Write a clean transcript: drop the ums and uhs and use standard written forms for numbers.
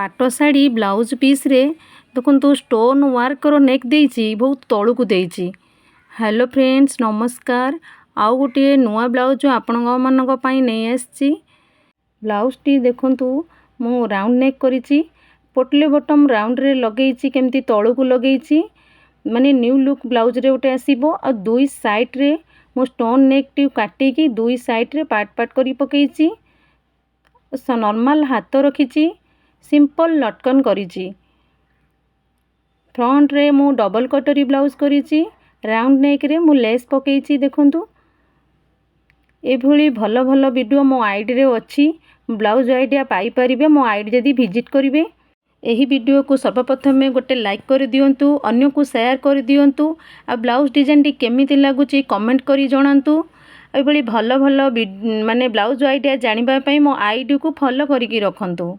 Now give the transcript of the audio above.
पाट sari blouse piece रे देखो स्टोन वर्कर नेक देइछि बहुत तलू को देइछि। हेलो फ्रेंड्स नमस्कार। आउ गोटे नुआ ब्लाउज आपण मानक पई नै आछि। ब्लाउज टी देखंतु मु राउंड नेक करिछि, पोटली बॉटम राउंड रे लगेइछि, केमती तलू को लगेइछि माने न्यू लुक ब्लाउज रे उठे आसीबो। आ दुई साइड रे मो स्टोन नेक टी काटी की दुई साइड रे पार्ट पार्ट करी पकेइछि। नॉर्मल हाथ रखिछि, सिंपल लटकन करिछि। फ्रंट रे मु डबल कटोरी ब्लाउज करिछि, राउंड नेक रे मु लेस पकेइछि। देखंतु एभली भल भल वीडियो मो आईडी रे अछि, ब्लाउज आइडिया पाई परिबे मो आईडी जदी विजिट करिवे। एही वीडियो को सर्वप्रथम गोटे लाइक कर दियंतु, अन्य को शेयर कर दियंतु। आ ब्लाउज डिजाइन टी केमिति लागुची कमेंट करी जणांतु। एभली भल भल माने ब्लाउज आइडिया जानिबा पई मो आईडी को फॉलो करिकि रखंतु।